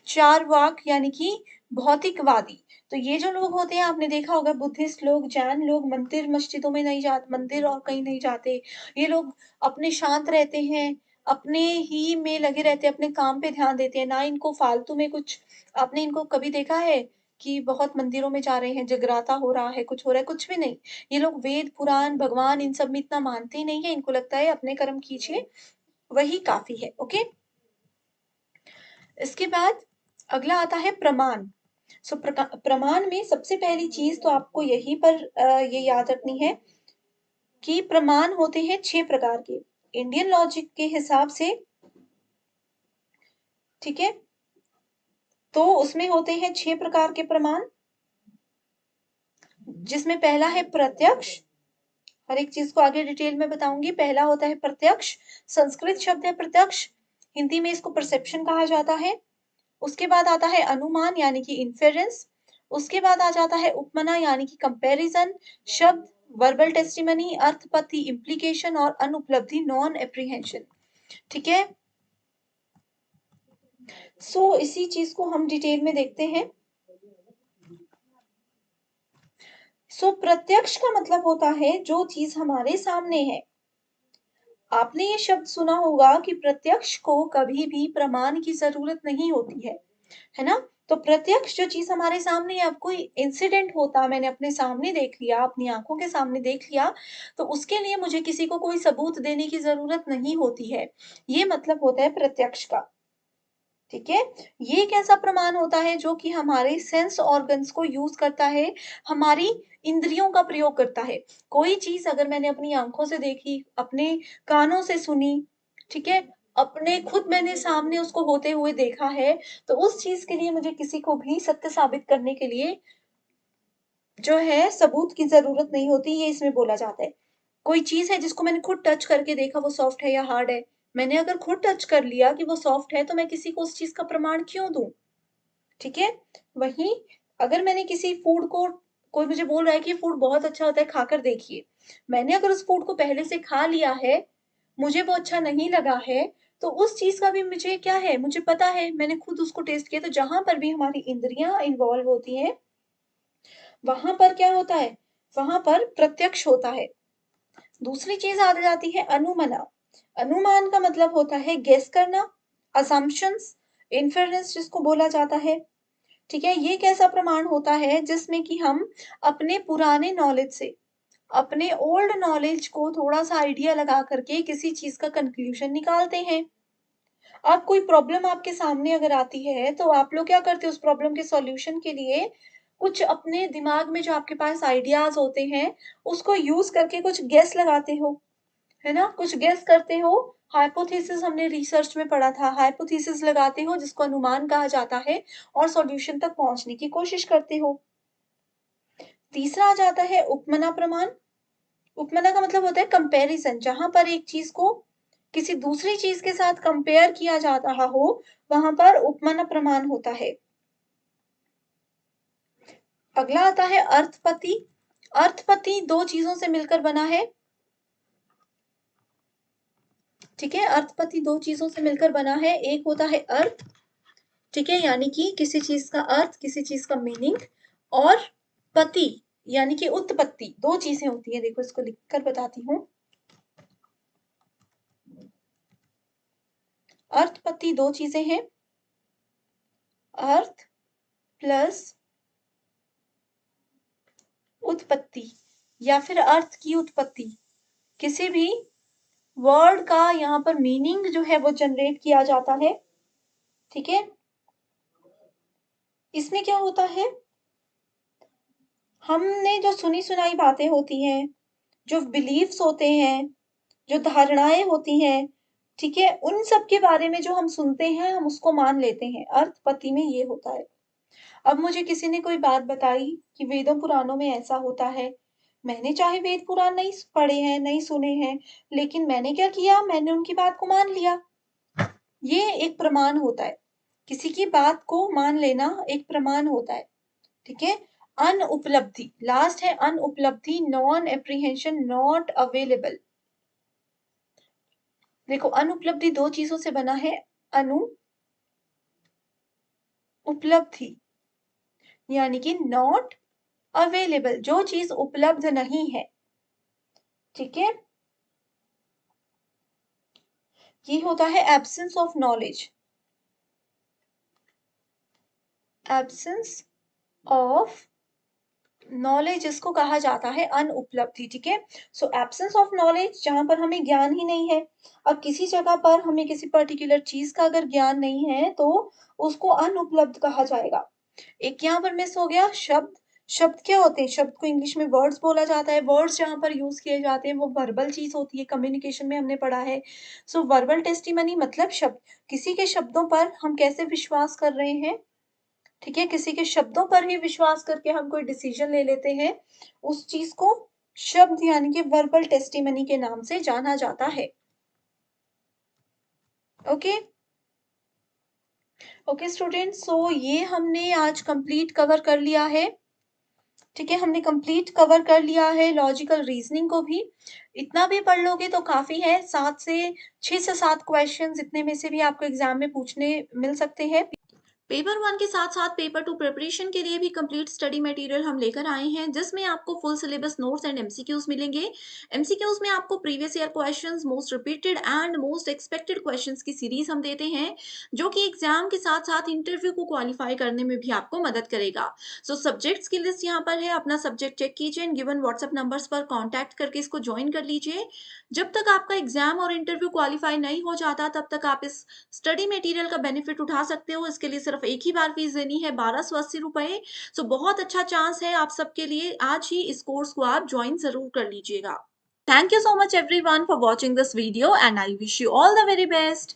चारवाक यानी कि भौतिकवादी। तो ये जो लोग होते हैं, आपने देखा होगा, बुद्धिस्ट लोग, जैन लोग मंदिर मस्जिदों में नहीं जाते, मंदिर और कहीं नहीं जाते। ये लोग अपने शांत रहते हैं, अपने ही में लगे रहते हैं, अपने काम पे ध्यान देते हैं, ना इनको फालतू में कुछ। आपने इनको कभी देखा है कि बहुत मंदिरों में जा रहे हैं, जगराता हो रहा है, कुछ हो रहा है? कुछ भी नहीं। ये लोग वेद, पुराण, भगवान इन सब में इतना मानते ही नहीं है। इनको लगता है अपने कर्म कीजिए, वही काफ़ी है। ओके? इसके बाद अगला आता है प्रमाण। सो प्रमाण में सबसे पहली चीज तो आपको यहीं पर ये याद रखनी है कि प्रमाण होते हैं 6 प्रकार के इंडियन लॉजिक के हिसाब से। ठीक है, तो उसमें होते हैं 6 प्रकार के प्रमाण, जिसमें पहला है प्रत्यक्ष। हर एक चीज को आगे डिटेल में बताऊंगी। पहला होता है प्रत्यक्ष, संस्कृत शब्द है प्रत्यक्ष, हिंदी में इसको परसेप्शन कहा जाता है। उसके बाद आता है अनुमान यानी कि इन्फेरेंस। उसके बाद आ जाता है उपमना यानी कि कंपैरिजन, शब्द, वर्बल टेस्टिमनी, अर्थपत्ति, इम्प्लीकेशन और अनुपलब्धि, नॉन एप्रीहेंशन। ठीक है, सो इसी चीज को हम डिटेल में देखते हैं। सो प्रत्यक्ष का मतलब होता है जो चीज हमारे सामने है। आपने ये शब्द सुना होगा कि प्रत्यक्ष को कभी भी प्रमाण की जरूरत नहीं होती है ना? तो प्रत्यक्ष जो चीज हमारे सामने है, अब कोई इंसिडेंट होता, मैंने अपने सामने देख लिया, अपनी आंखों के सामने देख लिया, तो उसके लिए मुझे किसी को कोई सबूत देने की जरूरत नहीं होती है। ये मतलब होता है प्रत्यक्ष का। ठीक है, ये एक ऐसा प्रमाण होता है जो कि हमारे सेंस ऑर्गन्स को यूज करता है, हमारी इंद्रियों का प्रयोग करता है। कोई चीज अगर मैंने अपनी आंखों से देखी, अपने कानों से सुनी, ठीक है? अपने खुद मैंने सामने उसको होते हुए देखा है, तो उस चीज़ के लिए मुझे किसी को भी सत्य साबित करने के लिए जो है सबूत की ज़रूरत नहीं होती, ये इसमें बोला जाता है। कोई चीज़ है जिसको मैंने खुद टच करके देखा वो सॉफ्ट है या हार्ड है। मैंने अगर खुद टच कर लिया कि वो सॉफ्ट है, तो मैं किसी को उस चीज़ का प्रमाण क्यों दूँ? ठीक है? वहीं अगर मैंने किसी फूड को कोई मुझे बोल रहा है कि ये फूड बहुत अच्छा होता है, खाकर देखिए। मैंने अगर उस फूड को पहले से खा लिया है, मुझे वो अच्छा नहीं लगा है, तो उस चीज़ का भी मुझे क्या है, मुझे पता है, मैंने खुद उसको टेस्ट किया। तो जहाँ पर भी हमारी इंद्रियाँ इन्वॉल्व होती हैं, वहाँ पर क्या होता है? वहाँ पर प्रत्यक्ष होता है। दूसरी चीज़ आ जाती है अनुमना। अनुमान का मतलब होता है गेस करना, असम्पशन्स, इन्फेरेंस जिसको बोला जाता है। ठीक है? ये एक ऐसा प्रमाण होता है जिसमें कि हम अपने पुराने नॉलेज से, अपने ओल्ड नॉलेज को थोड़ा-सा आइडिया लगा कर के किसी चीज़ का कन्क्लूज़न निकालते हैं। अब कोई प्रॉब्लम आपके सामने अगर आती है, तो आप लोग क्या करते हो उस प्रॉब्लम के सॉल्यूशन के लिए कुछ अपने दिमाग में जो आपके पास आइडियाज़ होते हैं, उसको यूज़ करके कुछ गेस लगाते हो, है ना? कुछ गेस करते हो, हाइपोथेसिस हमने रिसर्च में पढ़ा था, हाइपोथेसिस लगाते हो जिसको अनुमान कहा जाता है और सॉल्यूशन तक पहुँचने की कोशिश करते हो। तीसरा आ जाता है उपमना प्रमाण। उपमना का मतलब होता है कंपैरिज़न, जहाँ पर एक चीज़ को किसी दूसरी चीज़ के साथ कंपेयर किया जा रहा हो, वहाँ पर उपमना प्रमाण होता है। अगला आता है अर्थपति। अर्थपति 2 चीज़ों से मिलकर बना है, ठीक है? अर्थपति 2 चीज़ों से मिलकर बना है, एक होता है अर्थ, ठीक है? यानी कि किसी चीज़ का अर्थ, किसी चीज़ का मीनिंग, और पति यानी कि उत्पत्ति, 2 चीज़ें होती हैं। देखो इसको लिख कर बताती हूँ। अर्थपति 2 चीज़ें हैं, अर्थ प्लस उत्पत्ति या फिर अर्थ की उत्पत्ति। किसी भी वर्ड का यहाँ पर मीनिंग जो है वो जनरेट किया जाता है, ठीक है? इसमें क्या होता है, हमने जो सुनी-सुनाई बातें होती हैं, जो बिलीफ्स होते हैं, जो धारणाएँ होती हैं, ठीक है? उन सब के बारे में जो हम सुनते हैं, हम उसको मान लेते हैं। अर्थपति में ये होता है। अब मुझे किसी ने कोई बात बताई कि वेदों पुराणों में ऐसा होता है। मैंने चाहे वेद पुराण नहीं पढ़े हैं, नहीं सुने हैं, लेकिन मैंने क्या किया, मैंने उनकी बात को मान लिया। ये एक प्रमाण होता है। किसी की बात को मान लेना एक प्रमाण होता है, ठीक है? अनुपलब्धि, लास्ट है अनुपलब्धि, नॉन एप्रीहेंशन, नॉट अवेलेबल। देखो अनुपलब्धि 2 चीज़ों से बना है, अनु उपलब्धि यानी कि नॉट अवेलेबल, जो चीज़ उपलब्ध नहीं है, ठीक है? ये होता है absence of knowledge, absence of knowledge इसको कहा जाता है अनुपलब्धि, ठीक है? सो एब्सेंस ऑफ नॉलेज जहाँ पर हमें ज्ञान ही नहीं है। अब किसी जगह पर हमें किसी पर्टिकुलर चीज़ का अगर ज्ञान नहीं है, तो उसको अनुपलब्ध कहा जाएगा। एक यहाँ पर मिस हो गया शब्द। शब्द क्या होते हैं? शब्द को इंग्लिश में वर्ड्स बोला जाता है। वर्ड्स जहाँ पर यूज़ किए जाते हैं, वो वर्बल चीज़ होती है, कम्युनिकेशन में हमने पढ़ा है। सो वर्बल टेस्टिमनी मतलब शब्द। किसी के शब्दों पर हम कैसे विश्वास कर रहे हैं, ठीक है? किसी के शब्दों पर ही विश्वास करके हम कोई डिसीज़न ले लेते हैं, उस चीज़ को शब्द यानी कि वर्बल टेस्टिमनी के नाम से जाना जाता है। ओके? ओके स्टूडेंट्स, सो ये हमने आज कंप्लीट कवर कर लिया है। ठीक है, हमने कंप्लीट कवर कर लिया है लॉजिकल रीजनिंग को भी। इतना भी पढ़ लोगे तो काफ़ी है, 7 से 6 से 7 क्वेश्चंस इतने में से भी आपको एग्ज़ाम में पूछने मिल सकते हैं। पेपर 1 के साथ-साथ पेपर 2 प्रिपरेशन के लिए भी कंप्लीट स्टडी मटेरियल हम लेकर आए हैं, जिसमें आपको full syllabus notes and MCQs मिलेंगे। एमसीक्यूज़ में आपको previous year questions, most repeated and most expected questions की सीरीज़ हम देते हैं, जो कि एग्ज़ाम के साथ-साथ इंटरव्यू को क्वालीफाई करने में भी आपको मदद करेगा। सो सब्जेक्ट्स की लिस्ट यहाँ पर है, अपना सब्जेक्ट चेक कीजिए एंड गिवन व्हाट्सएप नंबर्स पर कॉन्टैक्ट करके इसको जॉइन कर लीजिए। जब तक आपका एग्ज़ाम और इंटरव्यू क्वालीफाई नहीं हो जाता, तब तक आप इस स्टडी मटेरियल का बेनिफिट उठा सकते हो। इसके लिए सिर्फ एक ही बार फीस देनी है, 1280 रुपए। सो बहुत अच्छा चांस है आप सबके लिए, आज ही इस कोर्स को आप ज्वाइन ज़रूर कर लीजिएगा। Thank you so much everyone for watching this video and I wish you all the very best.